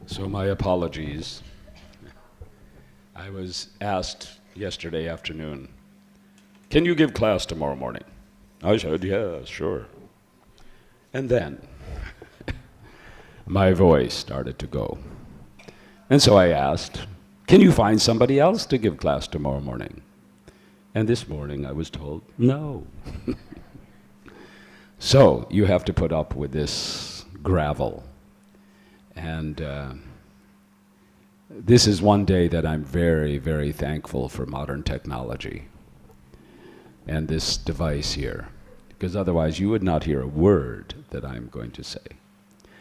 So my apologies. I was asked yesterday afternoon, can you give class tomorrow morning? I said, yeah, sure. And then my voice started to go. And so I asked, can you find somebody else to give class tomorrow morning? And this morning I was told, no. So you have to put up with this gravel. And this is one day that I'm very, very thankful for modern technology and this device here, because otherwise you would not hear a word that I'm going to say.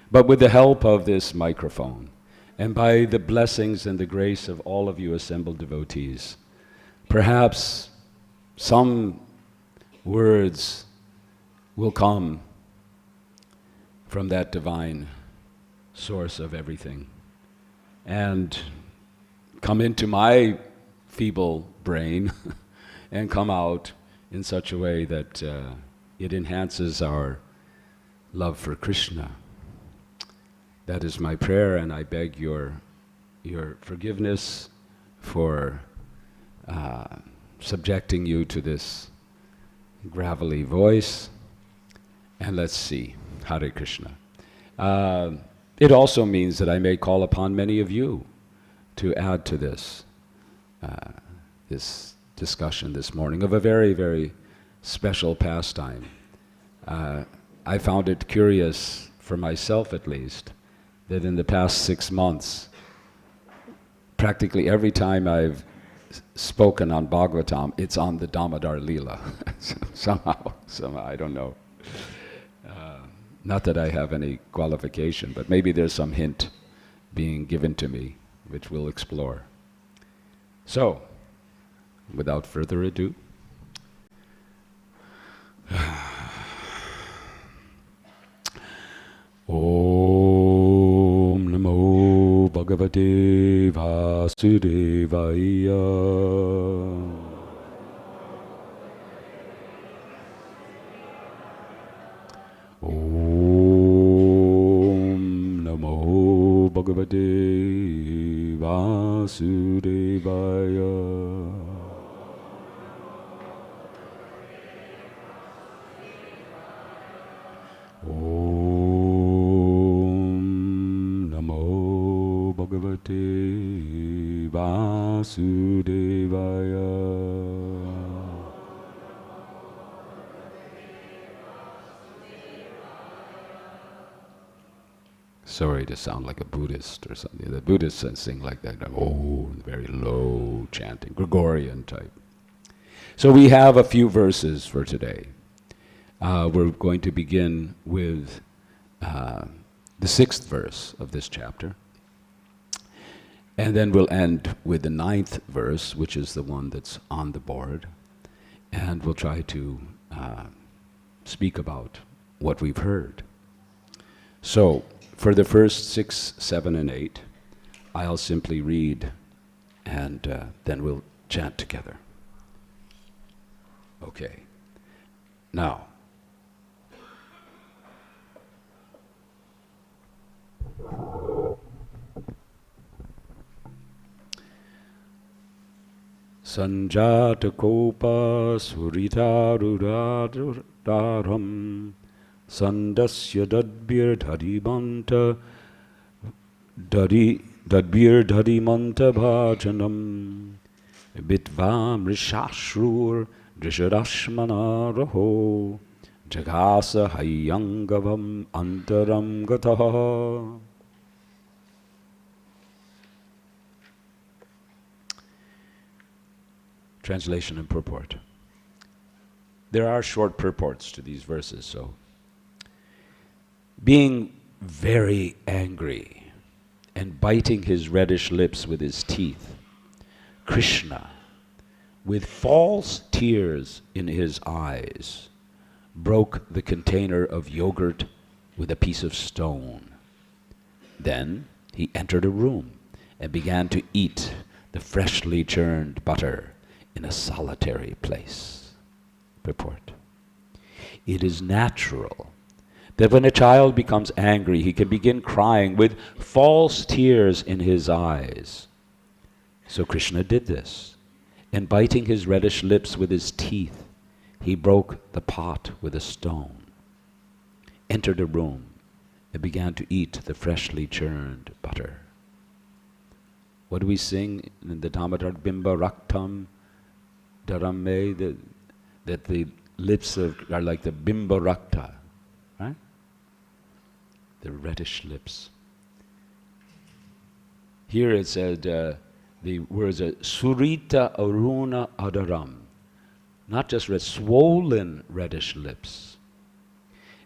But with the help of this microphone, and by the blessings and the grace of all of you assembled devotees, perhaps some words will come from that divine source of everything and come into my feeble brain and come out in such a way that it enhances our love for Krishna. That is my prayer, and I beg your forgiveness for subjecting you to this gravelly voice. And let's see, Hare Krishna. It also means that I may call upon many of you to add to this discussion this morning of a very, very special pastime. I found it curious, for myself at least, that in the past 6 months, practically every time I've spoken on Bhagavatam, it's on the Damodar Leela. somehow, I don't know. Not that I have any qualification, but maybe there's some hint being given to me, which we'll explore. So, without further ado, Om Namo Bhagavate Vasudevaya. Om Namo Bhagavate Vasudevaya. Om Namo Bhagavate Vasudevaya. Sorry to sound like a Buddhist or something. The Buddhists sing like that, oh, very low chanting, Gregorian type. So we have a few verses for today. We're going to begin with the 6th verse of this chapter. And then we'll end with the 9th verse, which is the one that's on the board. And we'll try to speak about what we've heard. So, for the first 6, 7, and 8, I'll simply read, and then we'll chant together. Okay. Now, Sanjata kopa suritarudaram Sandasya dadbir dhadimanta bhajanam Bitvam rishashrur drisharashmanaraho Jagasa hayyangavam antaram gataha. Translation and purport. There are short purports to these verses, so being very angry and biting his reddish lips with his teeth, Krishna, with false tears in his eyes, broke the container of yogurt with a piece of stone. Then he entered a room and began to eat the freshly churned butter in a solitary place. Purport. It is natural that when a child becomes angry, he can begin crying with false tears in his eyes. So Krishna did this, and biting his reddish lips with his teeth, he broke the pot with a stone, entered a room, and began to eat the freshly churned butter. What do we sing in the Dhammatar Bimba Raktam Dharame, that the lips are like the Bimba Rakta, right? The reddish lips. Here it said the words are Surita Aruna Adaram, not just red, swollen reddish lips.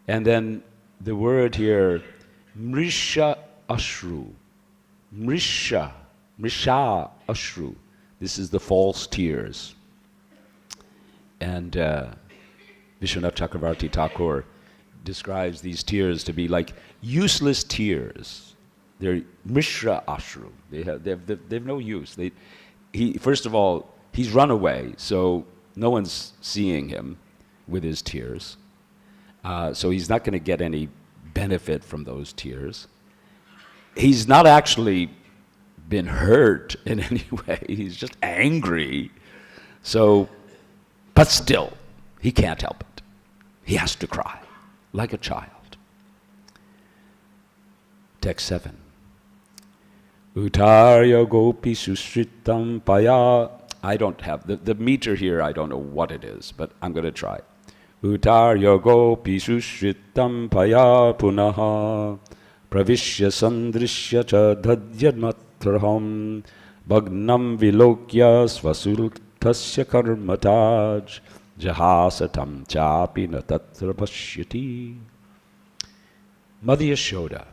And then the word here, Mrisha Ashru, Mrisha Ashru. This is the false tears. And Vishwanath Chakravarti Thakur describes these tears to be like useless tears. They're Mishra Ashru. They've no use. First of all, he's run away, so no one's seeing him with his tears. So he's not going to get any benefit from those tears. He's not actually been hurt in any way. He's just angry. So, but still, he can't help it. He has to cry, like a child. Text 7. Utarya gopi susritam paya. I don't have, the meter here, I don't know what it is, but I'm going to try. Utarya gopi susritam paya punaha pravishya sandrishya cha dhadyadmatraham bhagnam vilokya svasultasya karmataj jahasatam chapi na tatra pashyati. Mother Yashoda,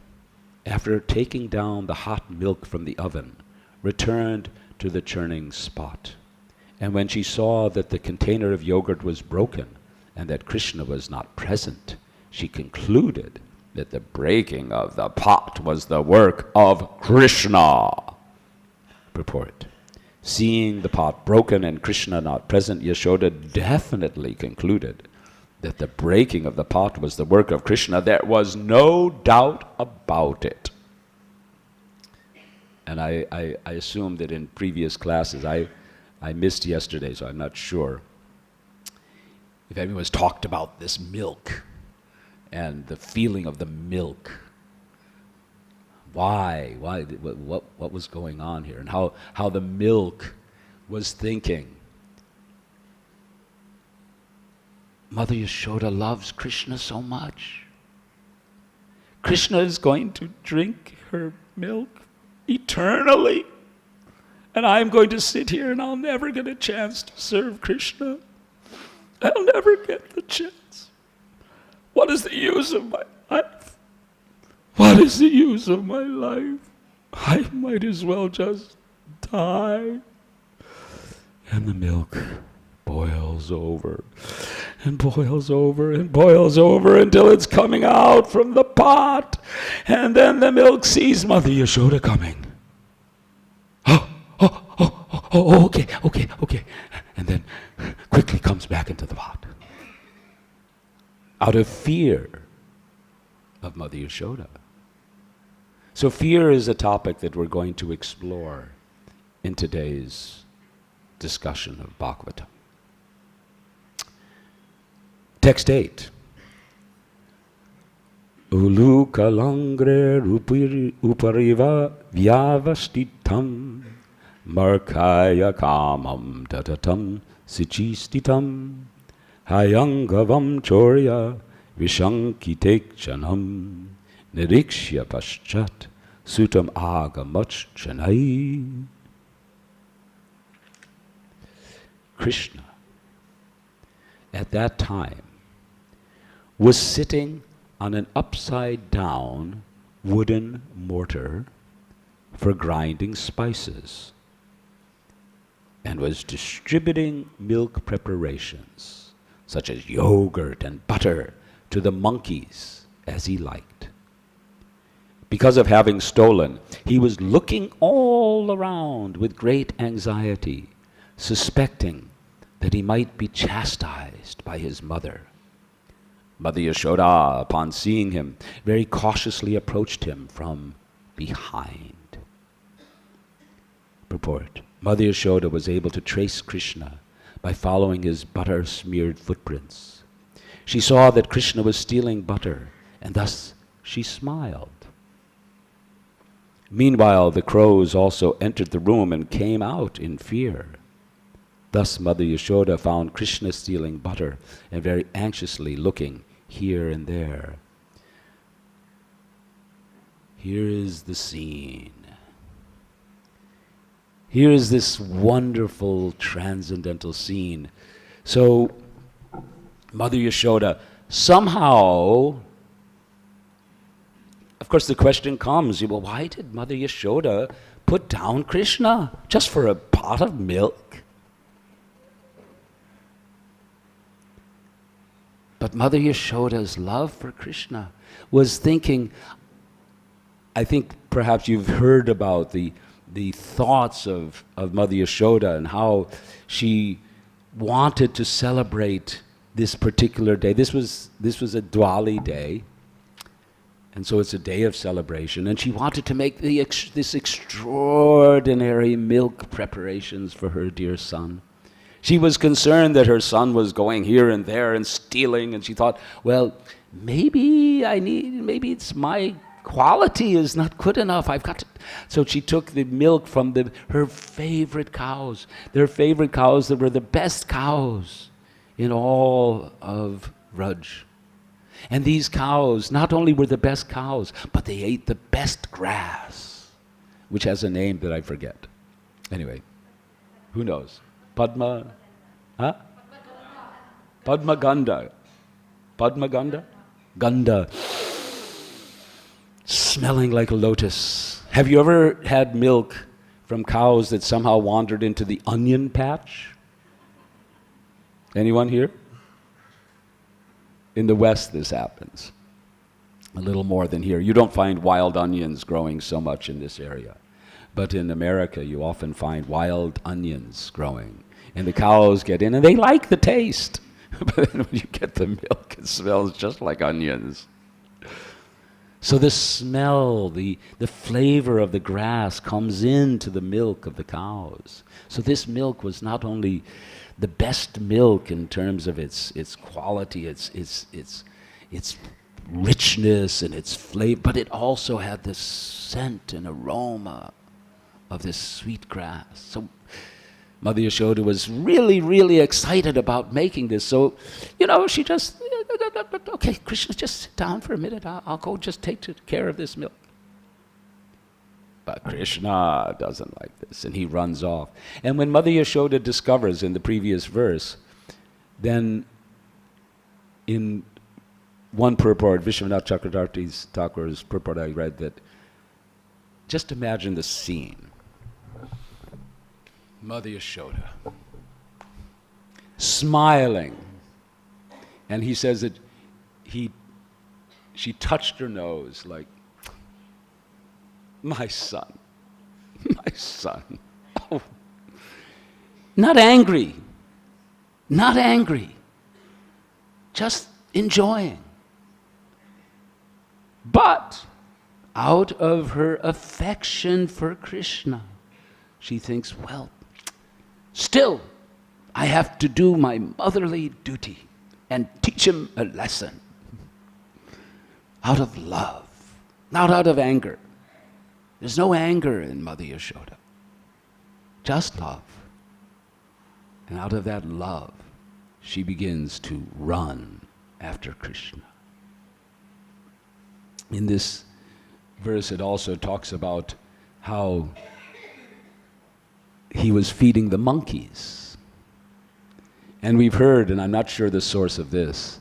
after taking down the hot milk from the oven, returned to the churning spot. And when she saw that the container of yogurt was broken and that Krishna was not present, she concluded that the breaking of the pot was the work of Krishna. Purport. Seeing the pot broken and Krishna not present, Yashoda definitely concluded that the breaking of the pot was the work of Krishna. There was no doubt about it. And I assume that in previous classes, I missed yesterday, so I'm not sure if anyone's talked about this milk and the feeling of the milk. Why? What was going on here? And how the milk was thinking. Mother Yashoda loves Krishna so much. Krishna is going to drink her milk eternally. And I'm going to sit here and I'll never get a chance to serve Krishna. I'll never get the chance. What is the use of my life? What is the use of my life? I might as well just die. And the milk boils over and boils over and boils over until it's coming out from the pot. And then the milk sees Mother Yashoda coming. Oh, okay. And then quickly comes back into the pot. Out of fear of Mother Yashoda. So fear is a topic that we're going to explore in today's discussion of Bhagavatam. Text 8. Ulu kalangre upariva vyavastitam markaya kamam tatatam sichistitam hayangavam chorya vishankitekchanam nirikshya paschat sutam agamach chanai. Krishna, at that time, was sitting on an upside-down wooden mortar for grinding spices and was distributing milk preparations, such as yogurt and butter, to the monkeys as he liked. Because of having stolen, he was looking all around with great anxiety, suspecting that he might be chastised by his mother. Mother Yashoda, upon seeing him, very cautiously approached him from behind. Purport. Mother Yashoda was able to trace Krishna by following his butter-smeared footprints. She saw that Krishna was stealing butter, and thus she smiled. Meanwhile, the crows also entered the room and came out in fear. Thus Mother Yashoda found Krishna stealing butter and very anxiously looking here and there. Here is the scene. Here is this wonderful transcendental scene. So, Mother Yashoda somehow, of course the question comes, well, why did Mother Yashoda put down Krishna just for a pot of milk? But Mother Yashoda's love for Krishna was thinking, I think perhaps you've heard about the thoughts of Mother Yashoda and how she wanted to celebrate this particular day. This was a Diwali day, and so it's a day of celebration. And she wanted to make this extraordinary milk preparations for her dear son. She was concerned that her son was going here and there and stealing, and she thought, well, maybe it's my quality is not good enough. I've got to. So she took the milk from her favorite cows. Their favorite cows that were the best cows in all of Raj. And these cows not only were the best cows, but they ate the best grass, which has a name that I forget. Anyway, who knows? Padma? Huh? Padma Ganda. Padma Ganda? Ganda. Smelling like a lotus. Have you ever had milk from cows that somehow wandered into the onion patch? Anyone here? In the West this happens. A little more than here. You don't find wild onions growing so much in this area. But in America you often find wild onions growing. And the cows get in and they like the taste. But then when you get the milk, it smells just like onions. So the smell, the flavor of the grass comes into the milk of the cows. So this milk was not only the best milk in terms of its quality, its richness and its flavor, but it also had this scent and aroma of this sweet grass. So Mother Yashoda was really, really excited about making this. So, she just, okay, Krishna, just sit down for a minute. I'll go just take care of this milk. But Krishna doesn't like this, and he runs off. And when Mother Yashoda discovers in the previous verse, then in one purport, Vishwanath Chakravarti Thakur's purport, I read that, just imagine the scene. Mother Yashoda, smiling, and he says that she touched her nose like, my son, oh. Not angry, just enjoying. But out of her affection for Krishna, she thinks, well, still, I have to do my motherly duty and teach him a lesson. Out of love, not out of anger. There's no anger in Mother Yashoda, just love. And out of that love, she begins to run after Krishna. In this verse, it also talks about how he was feeding the monkeys. And we've heard, and I'm not sure the source of this,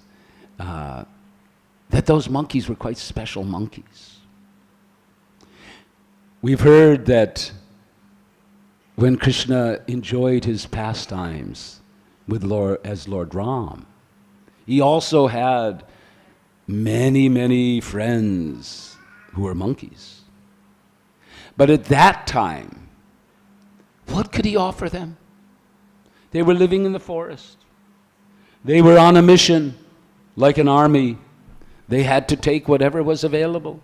that those monkeys were quite special monkeys. We've heard that when Krishna enjoyed his pastimes as Lord Ram, he also had many, many friends who were monkeys. But at that time, what could he offer them? They were living in the forest. They were on a mission. Like an army, they had to take whatever was available.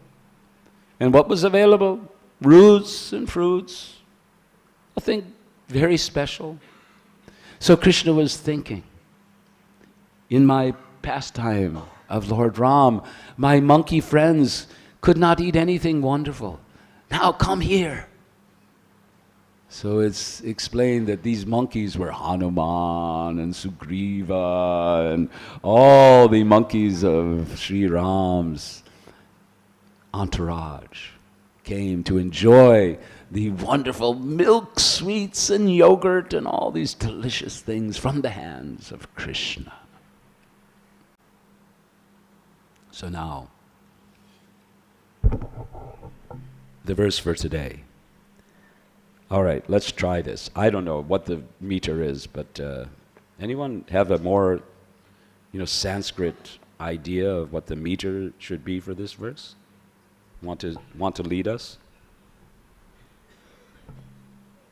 And what was available? Roots and fruits. Nothing very special. So Krishna was thinking, in my pastime of Lord Ram, my monkey friends could not eat anything wonderful. Now come here. So it's explained that these monkeys were Hanuman and Sugriva and all the monkeys of Sri Ram's entourage came to enjoy the wonderful milk sweets and yogurt and all these delicious things from the hands of Krishna. So now, the verse for today. All right, let's try this. I don't know what the meter is, but anyone have a more, Sanskrit idea of what the meter should be for this verse? Want to lead us?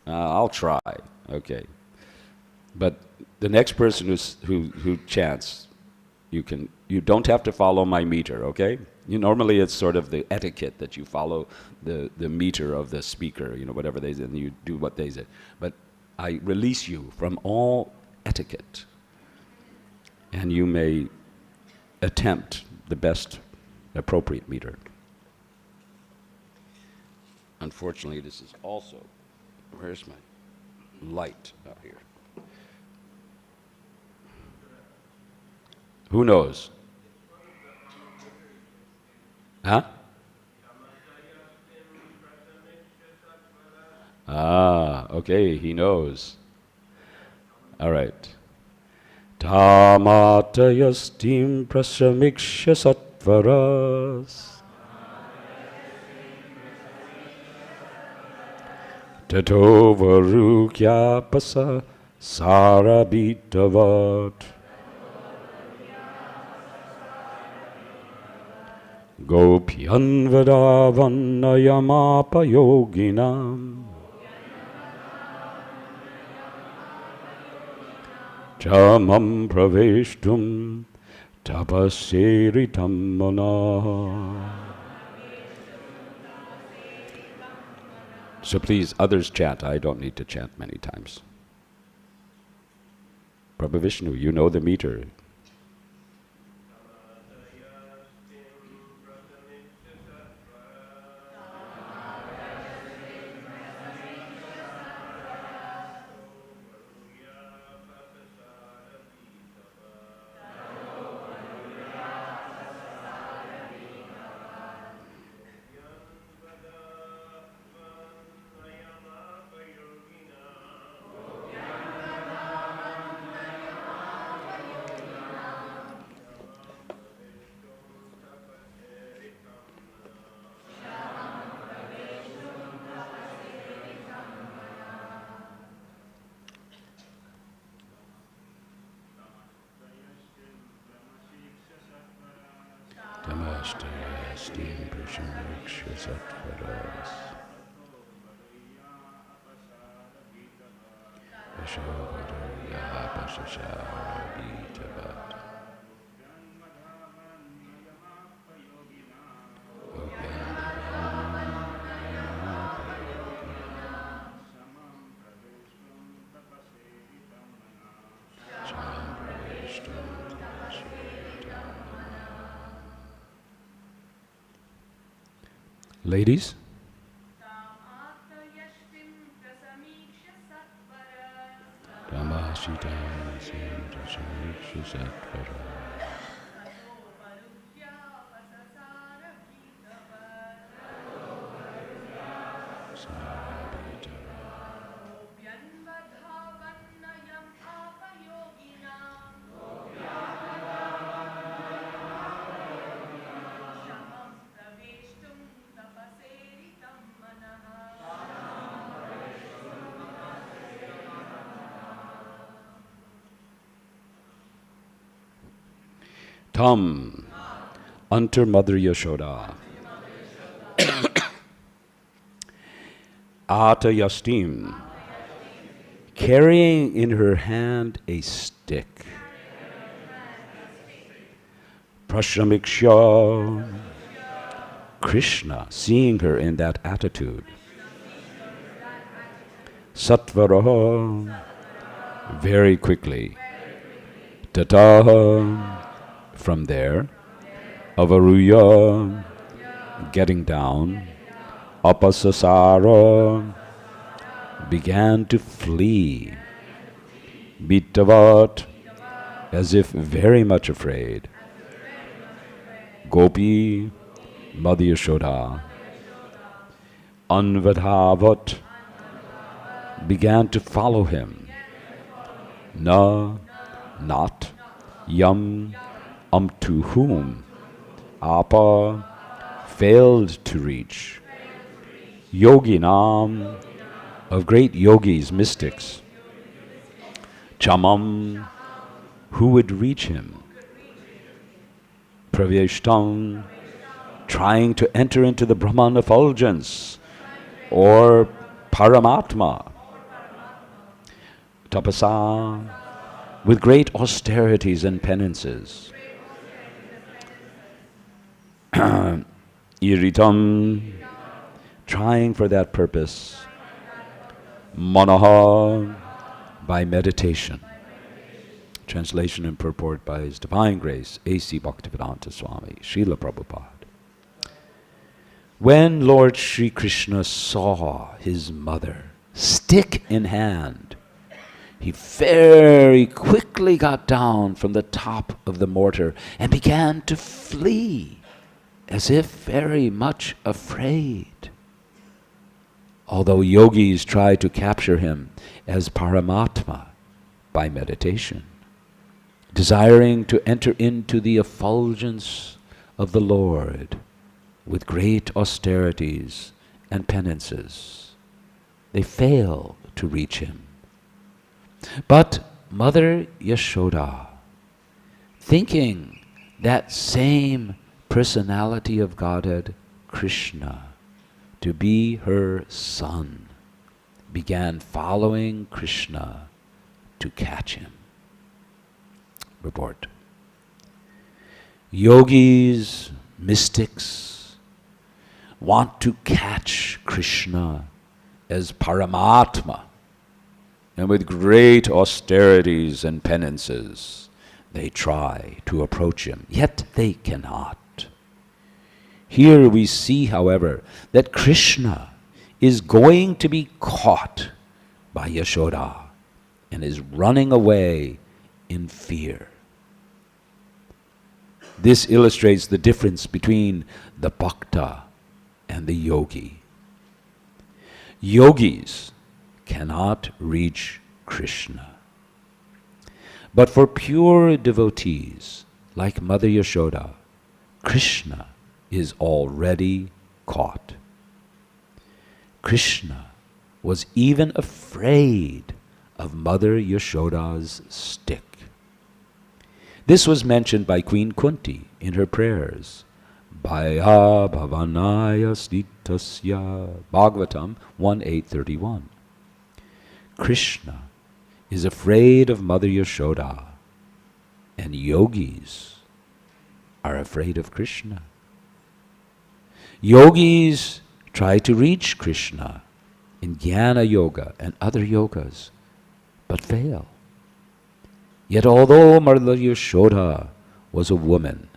I'll try. Okay, but the next person who chants, you don't have to follow my meter. Okay. Normally it's sort of the etiquette that you follow the meter of the speaker, whatever they say, and you do what they say. But I release you from all etiquette, and you may attempt the best appropriate meter. Unfortunately, this is also, where's my light out here? Who knows? Huh? Okay, he knows. All right. Tamatayastim prasamiksha sattvaras tato varukyapasa sarabhitavat Gopyan vadavannayamapayoginam chamam praveshtum tapaseritam mana. So please, others chant. I don't need to chant many times. Prabhu Vishnu, you know the meter. Steam Prashamiksha Sattvaras Ashovadoya Pasasharabhitavat Ladies? Tam, unto Mother Yashoda. Ata Yastim, carrying in her hand a stick. Prashamikshya. Krishna, seeing her in that attitude, Satvaraha, very quickly, Tataha, from there, Avaruya, getting down, Apasasara, began to flee, Bitavat, as if very much afraid, Gopi, Mother Yashoda, Anvadhavat, began to follow him. Na, not, yam, to whom, apa, failed to reach. Yoginam, of great yogis, mystics. Chamam, who would reach him. Praveshtam, trying to enter into the Brahman effulgence, or Paramatma. Tapasa, with great austerities and penances. Iritam, trying for that purpose. Manaha, by meditation. Translation and purport by His Divine Grace, A.C. Bhaktivedanta Swami, Srila Prabhupada. When Lord Sri Krishna saw his mother, stick in hand, he very quickly got down from the top of the mortar and began to flee, as if very much afraid. Although yogis try to capture him as Paramatma by meditation, desiring to enter into the effulgence of the Lord with great austerities and penances, they fail to reach him. But Mother Yashoda, thinking that same personality of Godhead, Krishna, to be her son, began following Krishna to catch him. Report. Yogis, mystics, want to catch Krishna as Paramatma, and with great austerities and penances, they try to approach him, yet they cannot. Here we see, however, that Krishna is going to be caught by Yashoda and is running away in fear. This illustrates the difference between the bhakta and the yogi. Yogis cannot reach Krishna. But for pure devotees, like Mother Yashoda, Krishna is already caught. Krishna was even afraid of Mother Yashoda's stick. This was mentioned by Queen Kunti in her prayers. Bhaya bhavanaya snitasya, Bhagavatam 1.8.31. Krishna is afraid of Mother Yashoda, and yogis are afraid of Krishna. Yogis try to reach Krishna in Jnana Yoga and other yogas, but fail. Yet although Mother Yashoda was a woman,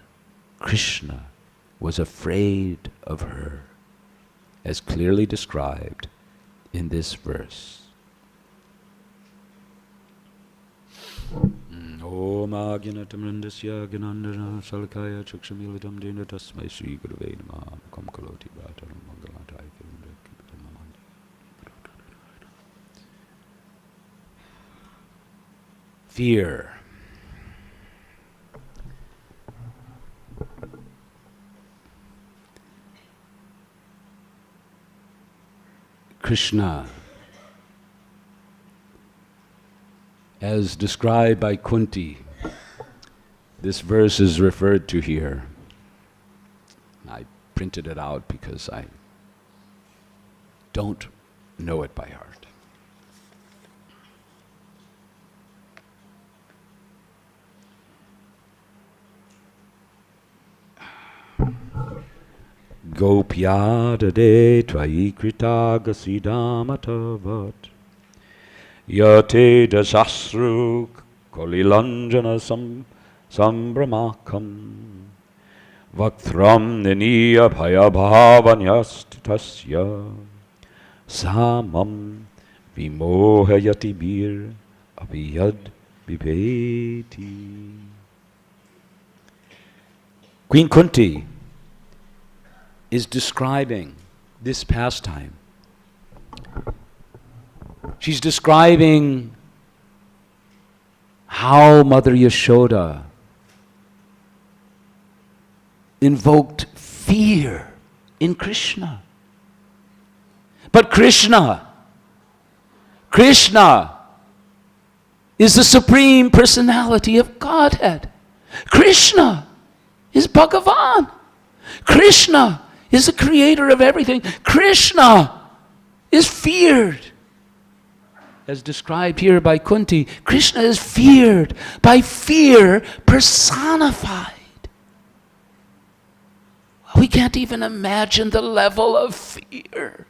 Krishna was afraid of her, as clearly described in this verse. Om Agyanatamarandasya Gyanandana Salakaya Chakshamiladam Dena Tasmai Sri Gurave Namah Kam Kaloti Bhataram Mangalataya Fear. Krishna, as described by Kunti, this verse is referred to here. I printed it out because I don't know it by heart. gopyadade tvayi kritagasidamatavat yate dasasru kolilanjana sambramakam vaktram niniya bhayabhavanyastasya samam vimohayati bir aviyad vipeti. Queen Kunti is describing this pastime. She's describing how Mother Yashoda invoked fear in Krishna. But Krishna is the Supreme Personality of Godhead. Krishna is Bhagavan. Krishna is the creator of everything. Krishna is feared. As described here by Kunti, Krishna is feared by fear personified. We can't even imagine the level of fear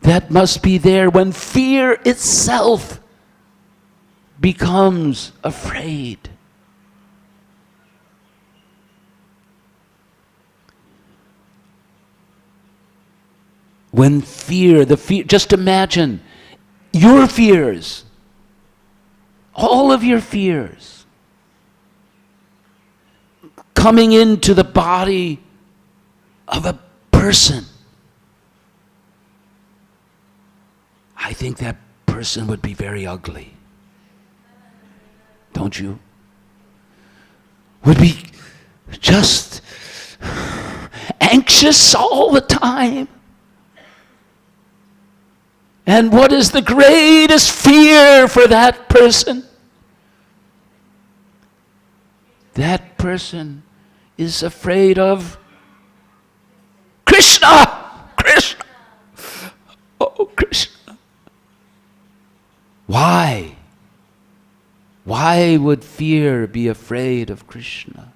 that must be there when fear itself becomes afraid. When fear, just imagine your fears, all of your fears, coming into the body of a person. I think that person would be very ugly. Don't you? Would be just anxious all the time. And what is the greatest fear for that person? That person is afraid of Krishna. Krishna. Oh, Krishna. Why? Why would fear be afraid of Krishna?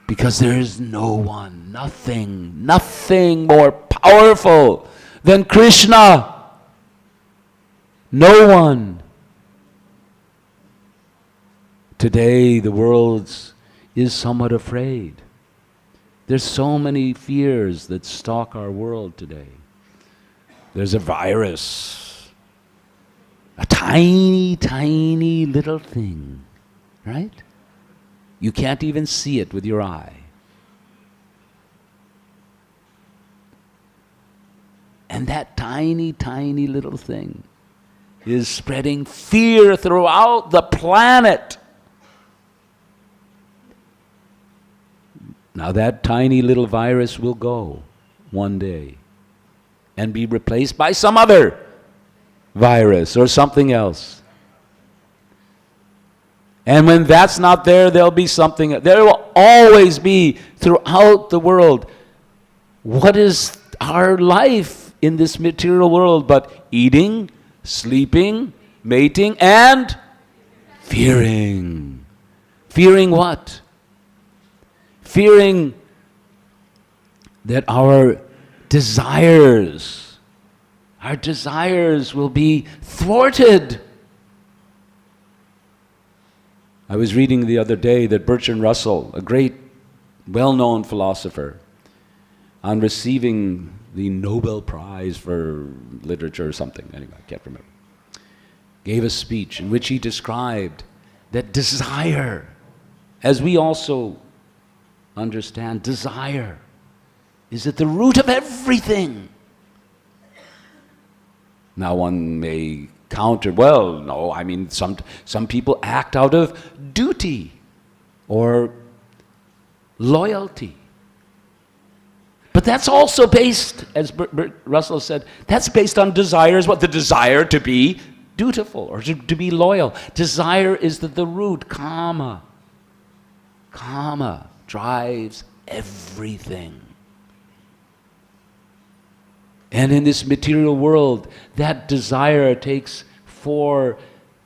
Because there is no one, nothing more powerful than Krishna. No one. Today the world is somewhat afraid. There's so many fears that stalk our world today. There's a virus, a tiny little thing, right? You can't even see it with your eye. And that tiny little thing is spreading fear throughout the planet. Now that tiny little virus will go one day and be replaced by some other virus or something else. And when that's not there, there'll be something. There will always be throughout the world. What is our life in this material world but eating, sleeping, mating, and fearing? Fearing what? Fearing that our desires will be thwarted. I was reading the other day that Bertrand Russell, a great, well-known philosopher, on receiving the Nobel Prize for Literature or something, anyway, I can't remember, gave a speech in which he described that desire, as we also understand, desire is at the root of everything. Now one may counter, well, no, I mean, some people act out of duty or loyalty. But that's also based, as Russell said, that's based on desires. What? The desire to be dutiful or to be loyal. Desire is the root, karma. Karma drives everything. And in this material world, that desire takes 4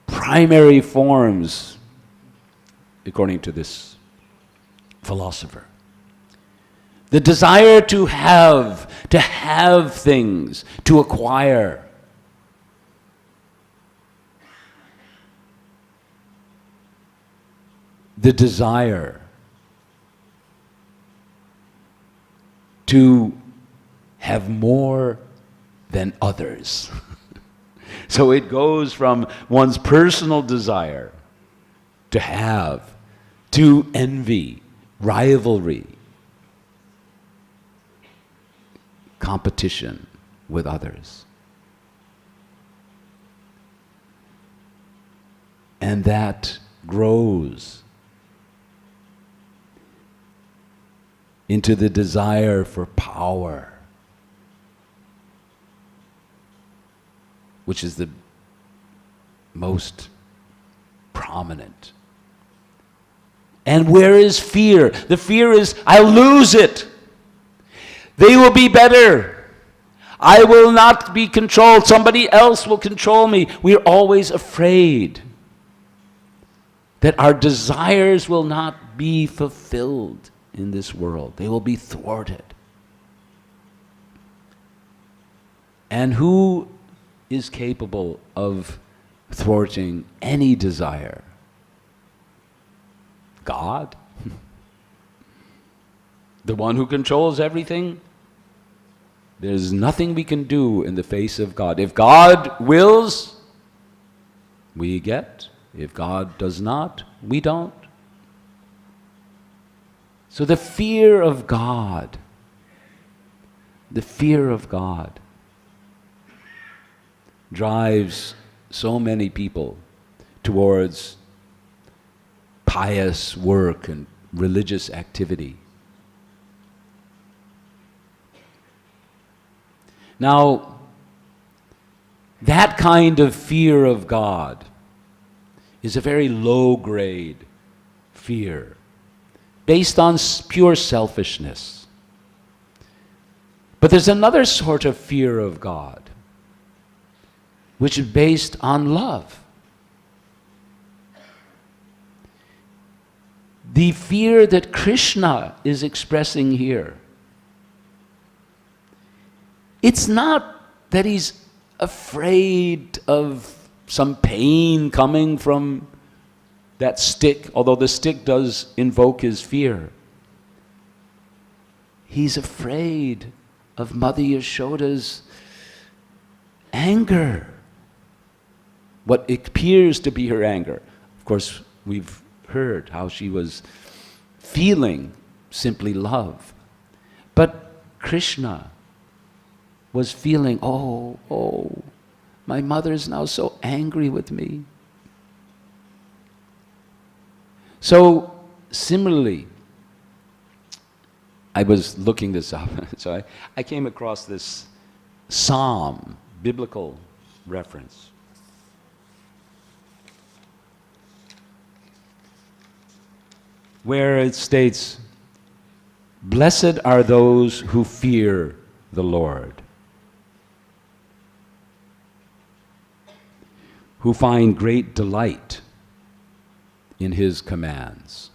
primary forms, according to this philosopher. The desire to have things, to acquire. The desire to have more than others. So it goes from one's personal desire to have, to envy, rivalry, competition with others. And that grows into the desire for power, which is the most prominent. And where is fear? The fear is, I'll lose it. They will be better. I will not be controlled. Somebody else will control me. We're always afraid that our desires will not be fulfilled in this world. They will be thwarted. And who is capable of thwarting any desire? God? The one who controls everything? There's nothing we can do in the face of God. If God wills, we get. If God does not, we don't. So the fear of God, drives so many people towards pious work and religious activity. Now, that kind of fear of God is a very low-grade fear, based on pure selfishness. But there's another sort of fear of God, which is based on love. The fear that Krishna is expressing here, it's not that he's afraid of some pain coming from that stick, although the stick does invoke his fear. He's afraid of Mother Yashoda's anger, what appears to be her anger. Of course, we've heard how she was feeling simply love. But Krishna was feeling, oh, my mother's now so angry with me. So, similarly, I was looking this up. So I came across this psalm, biblical reference. Where it states, "Blessed are those who fear the Lord, who find great delight in His commands."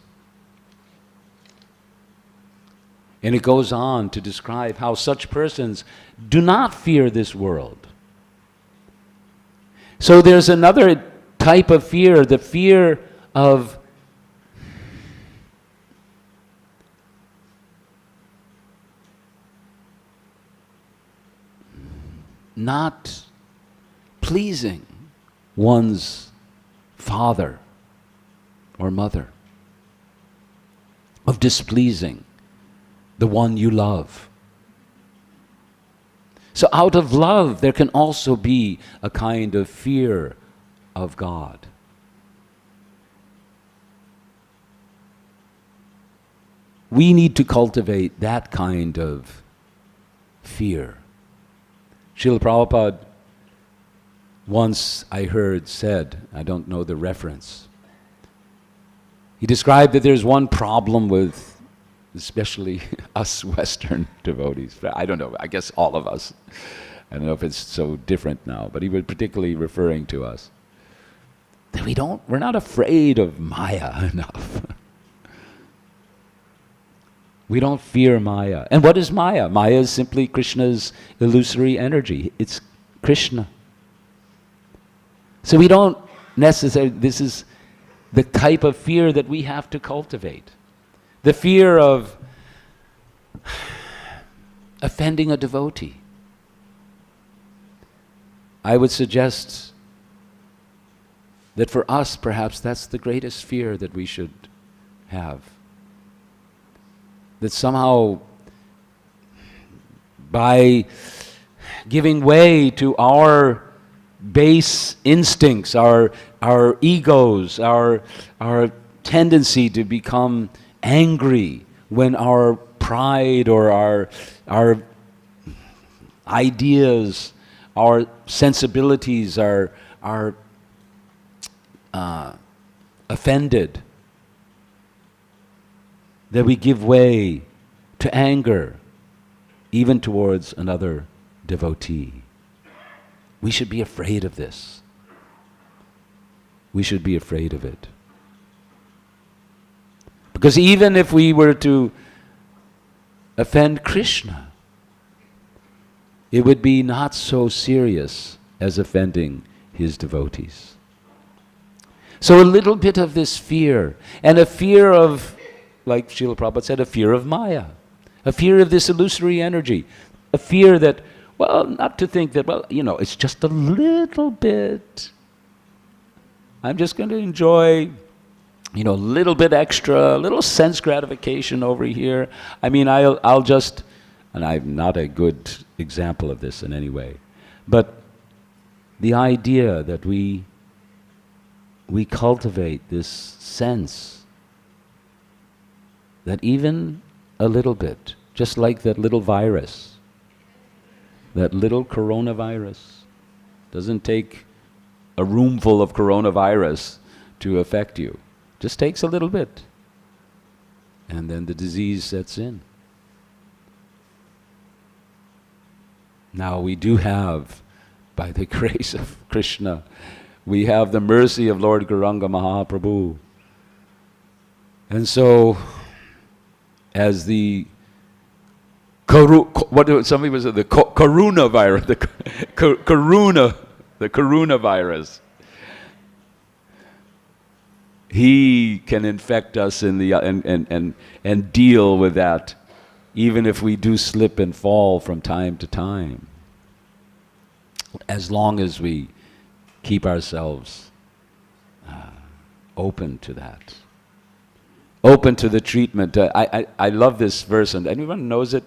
And it goes on to describe how such persons do not fear this world. So there's another type of fear, the fear of not pleasing one's father or mother, of displeasing the one you love. So out of love, there can also be a kind of fear of God. We need to cultivate that kind of fear. Srila Prabhupada once, I heard, said, I don't know the reference, he described that there's one problem with especially us Western devotees. I don't know, I guess all of us. I don't know if it's so different now, but he was particularly referring to us. That we're not afraid of Maya enough. We don't fear Maya. And what is Maya? Maya is simply Krishna's illusory energy. It's Krishna. So we don't necessarily, this is the type of fear that we have to cultivate. The fear of offending a devotee. I would suggest that for us, perhaps that's the greatest fear that we should have. That somehow, by giving way to our base instincts, our egos, our tendency to become angry when our pride or our ideas, our sensibilities are offended, that we give way to anger, even towards another devotee. We should be afraid of this. We should be afraid of it. Because even if we were to offend Krishna, it would be not so serious as offending his devotees. So a little bit of this fear, and a fear of, like Srila Prabhupada said, a fear of Maya, a fear of this illusory energy, a fear that, well, not to think that, well, it's just a little bit. I'm just going to enjoy, a little bit extra, a little sense gratification over here. I mean, I'll just, and I'm not a good example of this in any way, but the idea that we cultivate this sense that even a little bit, just like that little virus, that little coronavirus, doesn't take a room full of coronavirus to affect you. Just takes a little bit. And then the disease sets in. Now we do have, by the grace of Krishna, we have the mercy of Lord Gauranga Mahaprabhu. And so, as the somebody was the coronavirus, the coronavirus, he can infect us in the and deal with that, even if we do slip and fall from time to time, as long as we keep ourselves open to that, open to the treatment. I love this verse, and anyone knows it.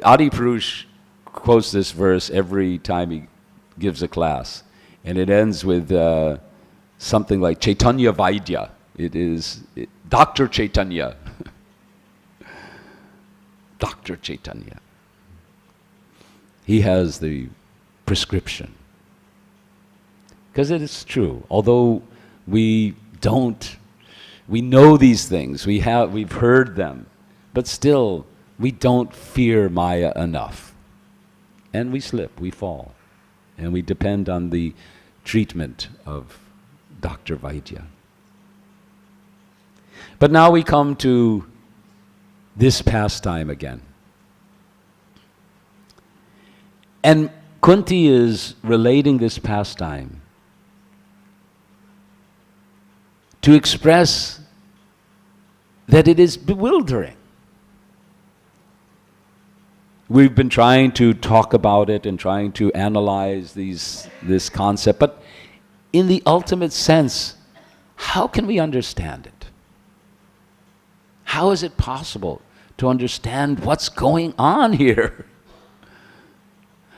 Adi Purush quotes this verse every time he gives a class, and it ends with something like Chaitanya Vaidya. It is Dr. Chaitanya. Dr. Chaitanya. He has the prescription. Because it is true, although we know these things, we've heard them, but still we don't fear Maya enough. And we slip, we fall, and we depend on the treatment of Dr. Vaidya. But now we come to this pastime again. And Kunti is relating this pastime to express that it is bewildering. We've been trying to talk about it and trying to analyze this concept, but in the ultimate sense, how can we understand it? How is it possible to understand what's going on here?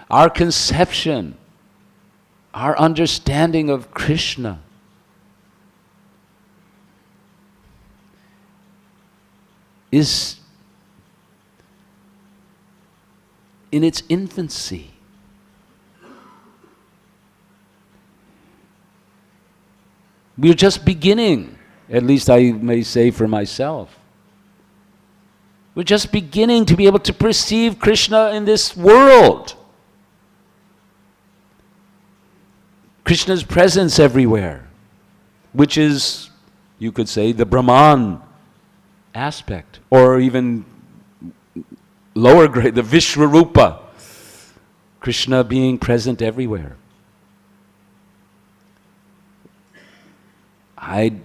Our conception, our understanding of Krishna is in its infancy. We're just beginning, at least I may say for myself. We're just beginning to be able to perceive Krishna in this world. Krishna's presence everywhere, which is, you could say, the Brahman aspect, or even lower grade, the Vishwarupa, Krishna being present everywhere. I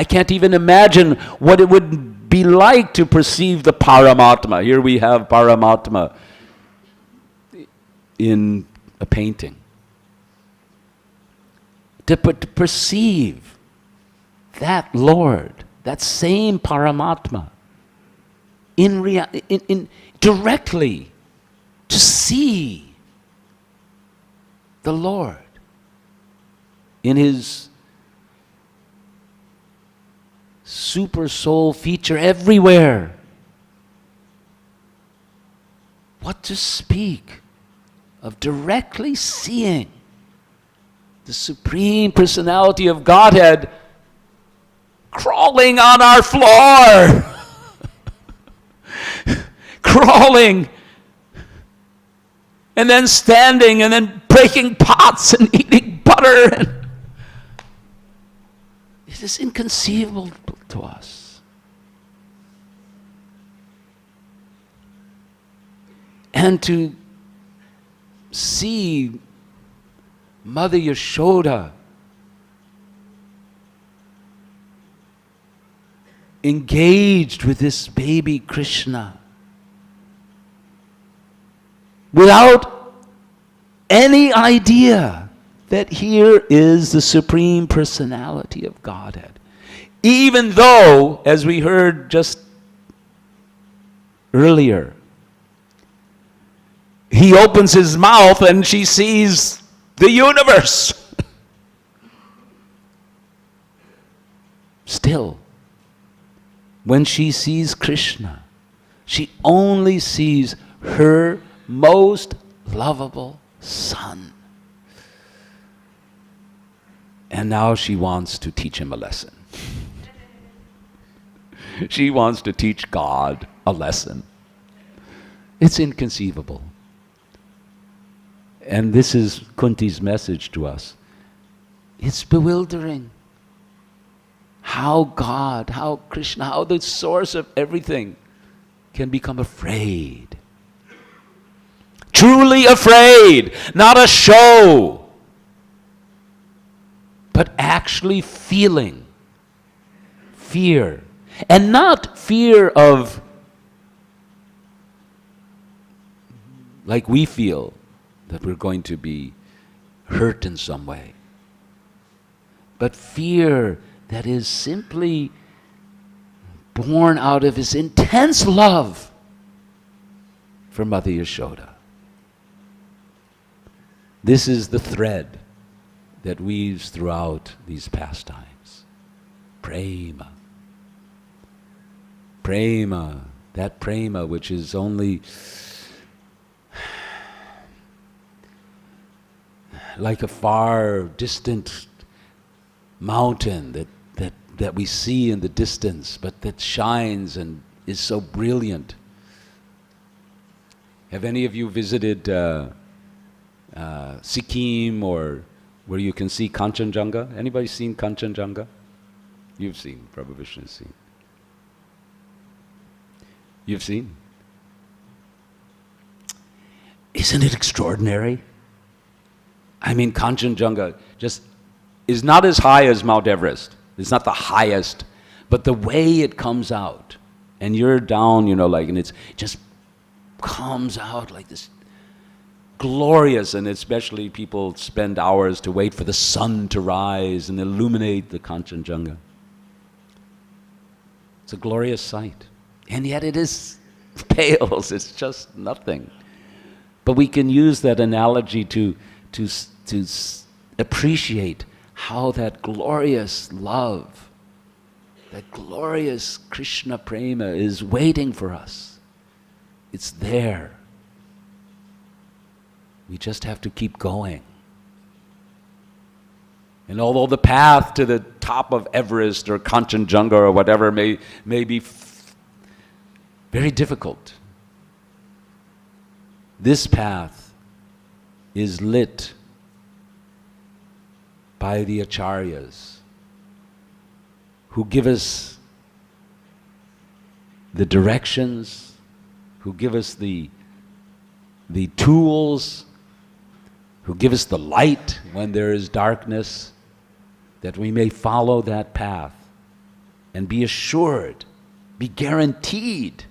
can't even imagine what it would be like to perceive the Paramatma. Here we have Paramatma in a painting. To perceive that Lord, that same Paramatma, in directly, to see the Lord in His super soul feature everywhere. What to speak of directly seeing the Supreme Personality of Godhead crawling on our floor, crawling, and then standing, and then breaking pots and eating butter. And it is inconceivable to us. And to see Mother Yashoda engaged with this baby Krishna without any idea that here is the Supreme Personality of Godhead. Even though, as we heard just earlier, he opens his mouth and she sees the universe. Still, when she sees Krishna, she only sees her most lovable son. And now she wants to teach him a lesson. She wants to teach God a lesson. It's inconceivable. And this is Kunti's message to us. It's bewildering how God, how Krishna, how the source of everything can become afraid. Truly afraid, not a show, but actually feeling fear. And not fear of, like we feel, that we're going to be hurt in some way, but fear that is simply born out of his intense love for Mother Yashoda. This is the thread that weaves throughout these pastimes. Prema. Prema, that prema which is only like a far distant mountain that we see in the distance, but that shines and is so brilliant. Have any of you visited Sikkim, or where you can see Kanchenjunga? Anybody seen Kanchenjunga? You've seen, Prabhu Vishnu has seen. You've seen? Isn't it extraordinary? I mean, Kanchenjunga just is not as high as Mount Everest. It's not the highest, but the way it comes out, and you're down, and it just comes out like this glorious, and especially people spend hours to wait for the sun to rise and illuminate the Kanchenjunga. It's a glorious sight. And yet it pales, it's just nothing. But we can use that analogy to appreciate how that glorious love, that glorious Krishna prema is waiting for us. It's there. We just have to keep going. And although the path to the top of Everest or Kanchenjunga or whatever may be very difficult, this path is lit by the acharyas who give us the directions, who give us the tools, who give us the light when there is darkness, that we may follow that path and be assured, be guaranteed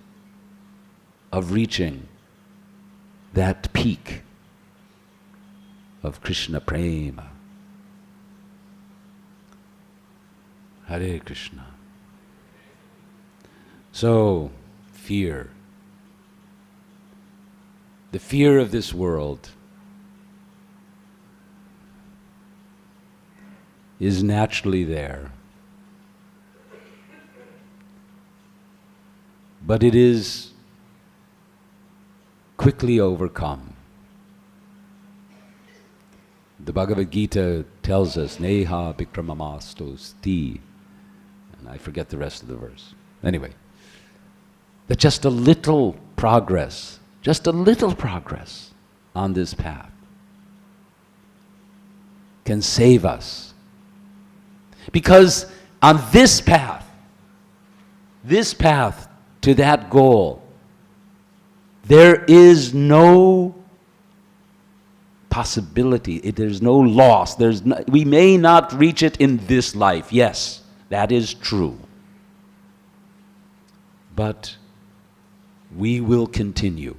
of reaching that peak of Krishna Prema. Hare Krishna. So, fear. The fear of this world is naturally there. But it is quickly overcome. The Bhagavad Gita tells us, Neha Bikramamastosti, and I forget the rest of the verse. Anyway, that just a little progress on this path can save us. Because on this path to that goal, there is no possibility, there's no loss, we may not reach it in this life. Yes, that is true. But we will continue,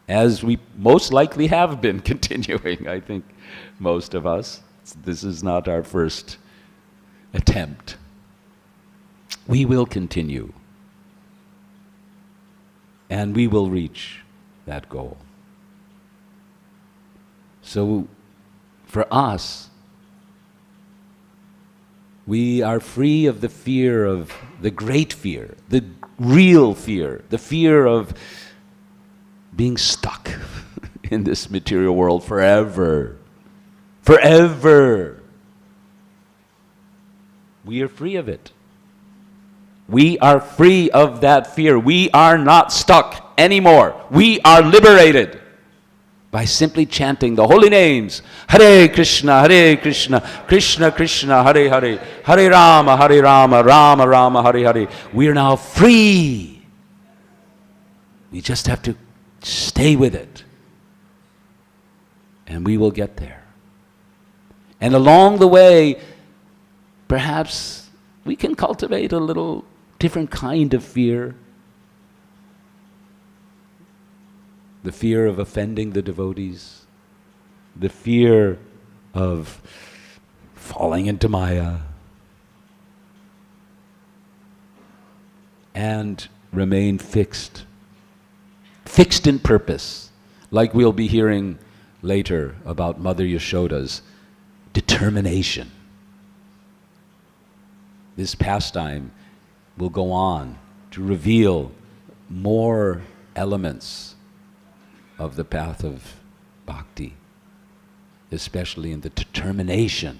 as we most likely have been continuing, I think, most of us. This is not our first attempt. We will continue, and we will reach that goal. So, for us, we are free of the fear of the great fear, the real fear, the fear of being stuck in this material world forever. Forever. We are free of it. We are free of that fear. We are not stuck anymore. We are liberated by simply chanting the holy names. Hare Krishna, Krishna Krishna, Hare Hare, Hare Rama, Rama Rama, Hare Hare. We are now free. We just have to stay with it, and we will get there. And along the way, perhaps we can cultivate a little different kind of fear. The fear of offending the devotees, the fear of falling into Maya, and remain fixed in purpose, like we'll be hearing later about Mother Yashoda's determination. This pastime will go on to reveal more elements of the path of bhakti, especially in the determination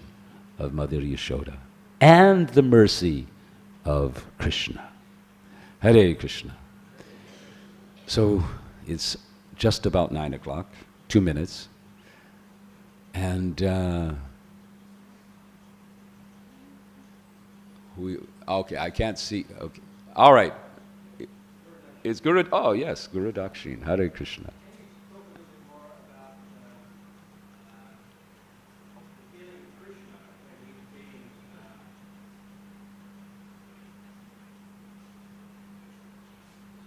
of Mother Yashoda and the mercy of Krishna. Hare Krishna. So it's just about 9 o'clock, 2 minutes, and okay, I can't see. Okay, all right. It's Guru. Oh yes, Guru Dakshin. Hare Krishna.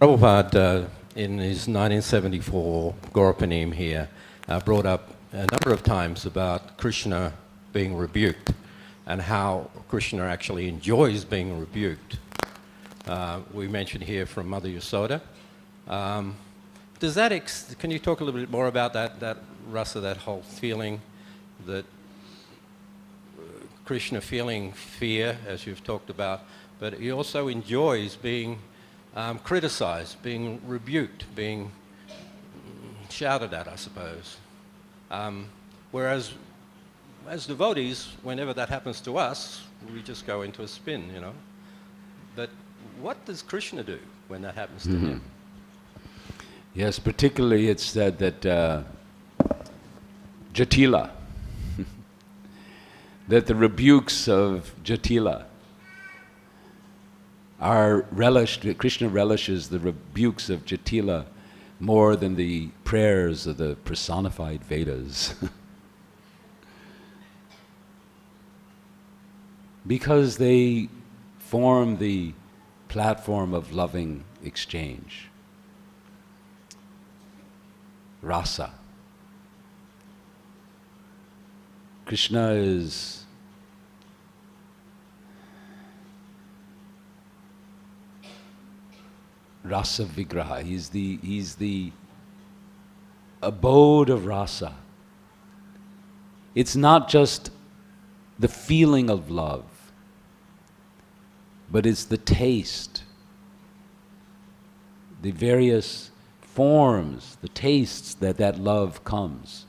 Prabhupada, in his 1974 Gaurapanim here, brought up a number of times about Krishna being rebuked and how Krishna actually enjoys being rebuked. We mentioned here from Mother Yasoda. Does that, can you talk a little bit more about that rasa, that whole feeling that Krishna feeling fear, as you've talked about, but he also enjoys being criticized, being rebuked, being shouted at, I suppose. Whereas as devotees, whenever that happens to us, we just go into a spin, you know. But what does Krishna do when that happens to him? Yes, particularly it's said that Jatila, that the rebukes of Jatila Krishna relishes the rebukes of Jatila more than the prayers of the personified Vedas. Because they form the platform of loving exchange. Rasa. Krishna is Rasa Vigraha. He's the abode of rasa. It's not just the feeling of love, but it's the taste, the various forms, the tastes that love comes.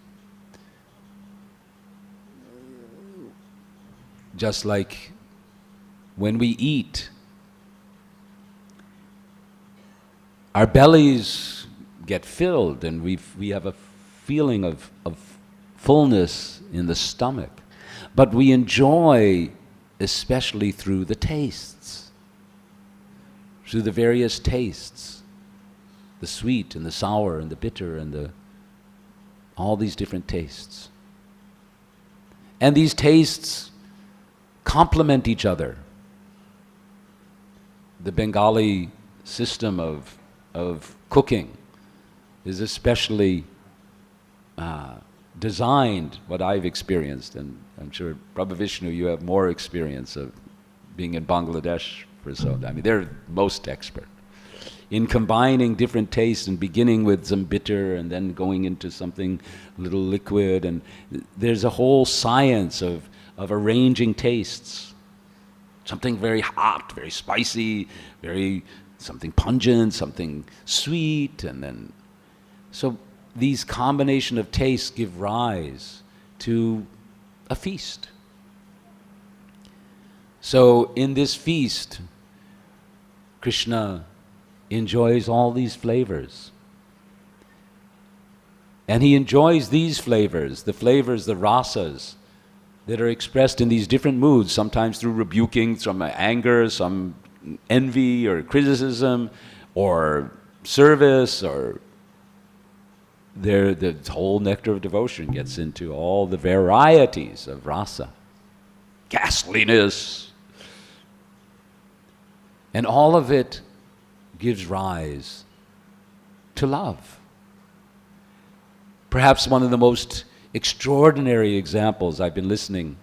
Just like when we eat, our bellies get filled and we have a feeling of fullness in the stomach. But we enjoy especially through the tastes, through the various tastes, the sweet and the sour and the bitter and all these different tastes. And these tastes complement each other. The Bengali system of cooking is especially designed, what I've experienced, and I'm sure Prabhu Vishnu, you have more experience of being in Bangladesh for so. I mean, they're most expert in combining different tastes and beginning with some bitter and then going into something a little liquid. And there's a whole science of arranging tastes. Something very hot, very spicy, something pungent, something sweet, and then so these combination of tastes give rise to a feast. So in this feast, Krishna enjoys all these flavors. And he enjoys these flavors, the rasas, that are expressed in these different moods, sometimes through rebuking, some anger, some envy or criticism, or service, or the whole nectar of devotion gets into all the varieties of rasa, ghastliness, and all of it gives rise to love. Perhaps one of the most extraordinary examples, I've been listening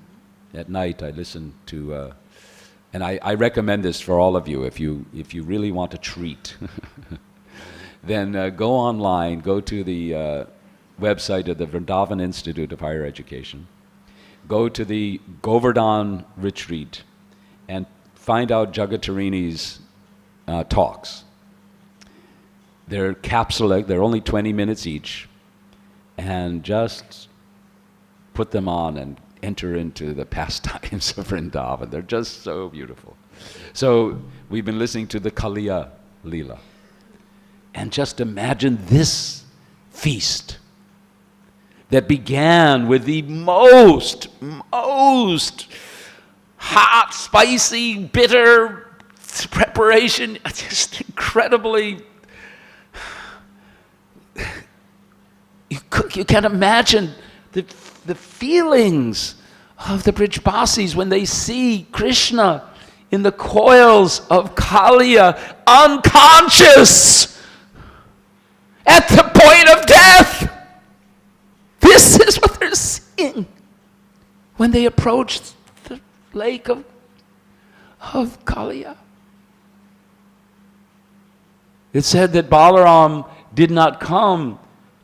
at night, I listen to, and I recommend this for all of you if you really want a treat. Then go online, go to the website of the Vrindavan Institute of Higher Education, go to the Govardhan retreat, and find out Jagatarini's talks. They're capsule, they're only 20 minutes each, and just put them on and enter into the pastimes of Vrindavan. They're just so beautiful. So we've been listening to the Kaliya Leela. And just imagine this feast that began with the most hot, spicy, bitter preparation, just incredibly. You can't imagine the feelings of the Brijbasis when they see Krishna in the coils of Kaliya, unconscious, at the point of death. This is what they're seeing when they approach the lake of Kaliya. It said that Balaram did not come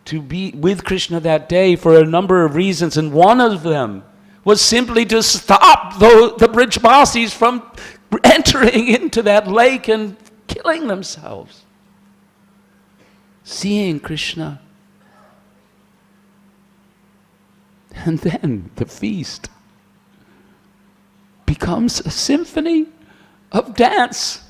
to be with Krishna that day for a number of reasons, and one of them was simply to stop the Brijbasis from entering into that lake and killing themselves. Seeing Krishna. And then the feast becomes a symphony of dance,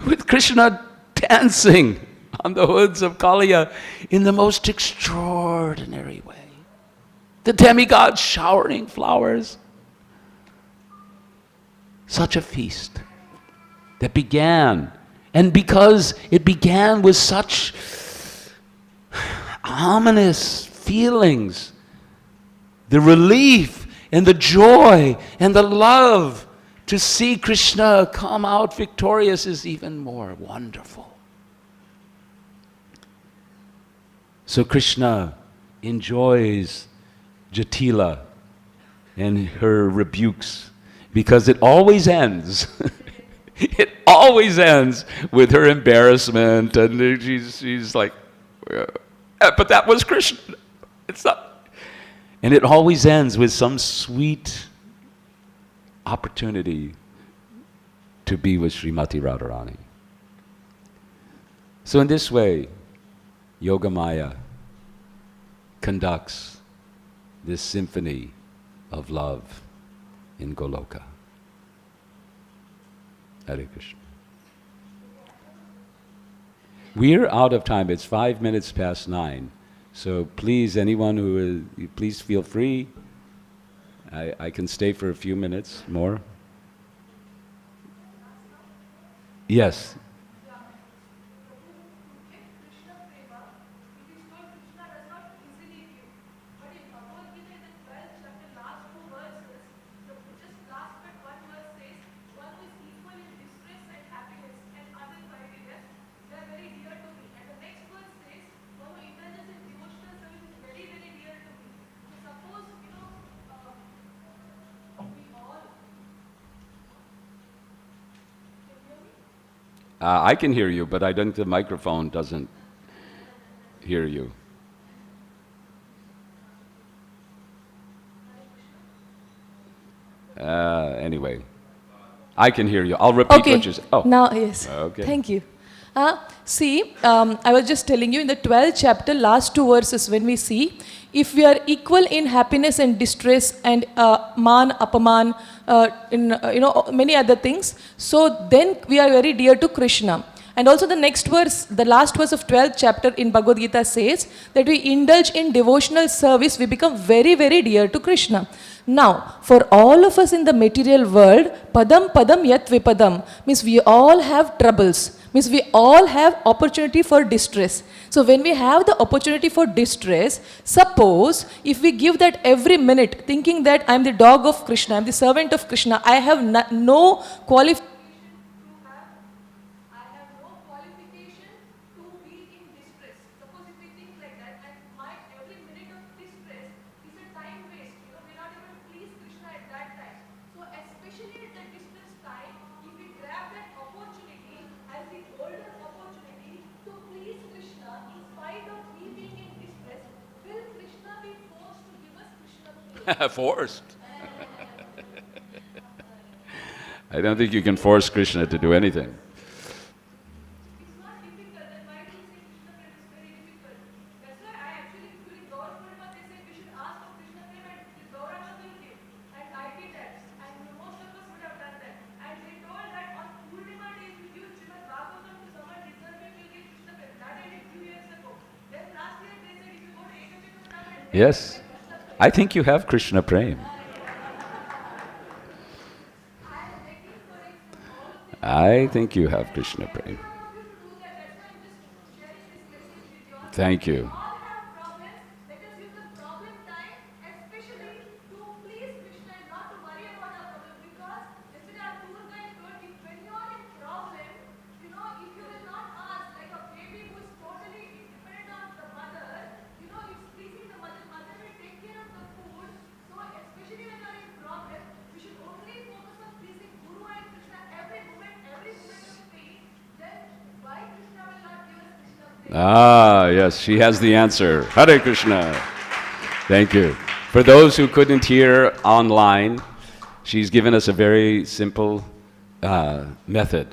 with Krishna dancing on the hoods of Kaliya in the most extraordinary way. The demigods showering flowers. Such a feast that began. And because it began with such ominous feelings, the relief and the joy and the love to see Krishna come out victorious is even more wonderful. So Krishna enjoys Jatila and her rebukes, because it always ends. It always ends with her embarrassment, and she's like, but that was Krishna. It's not. And it always ends with some sweet opportunity to be with Srimati Radharani. So in this way, Yogamaya conducts this symphony of love in Goloka. Hare Krishna. We're out of time. It's 5 minutes past 9. So please, anyone who is, please feel free. I can stay for a few minutes more. Yes. I can hear you, but I think the microphone doesn't hear you. Anyway, I can hear you. I'll repeat what you said. Oh. Now, yes. Okay. Thank you. See, I was just telling you in the 12th chapter, last 2 verses, when we see, if we are equal in happiness and distress and man, apaman, many other things, so then we are very dear to Krishna. And also the next verse, the last verse of 12th chapter in Bhagavad Gita says that we indulge in devotional service, we become very, very dear to Krishna. Now, for all of us in the material world, padam padam yat vipadam means we all have troubles, means we all have opportunity for distress. So when we have the opportunity for distress, suppose if we give that every minute, thinking that I am the dog of Krishna, I am the servant of Krishna, I have no qualification. Forced. I don't think you can force Krishna to do anything. It's not difficult, and why do you say Krishna Prem is very difficult? That's why I actually, during Gaur Purnima, they said we should ask for Krishna Prem and Gauranga will give. And I did that, and most of us would have done that. And they told that on Purnima day, if you give Srimad Bhagavatam to someone deserving, you'll get Krishna Prem. That I did 2 years ago. Then last year they said if you go to Ekachakra, Yes. I think you have Krishna Prem. I think you have Krishna Prem. Thank you. Ah, yes, she has the answer. Hare Krishna. Thank you. For those who couldn't hear online, she's given us a very simple method.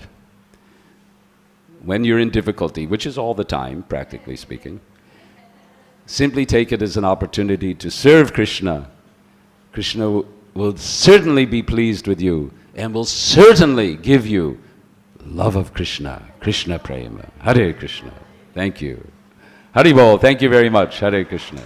When you're in difficulty, which is all the time, practically speaking, simply take it as an opportunity to serve Krishna. Krishna will certainly be pleased with you and will certainly give you love of Krishna, Krishna Prema. Hare Krishna. Thank you. Haribol, thank you very much. Hare Krishna.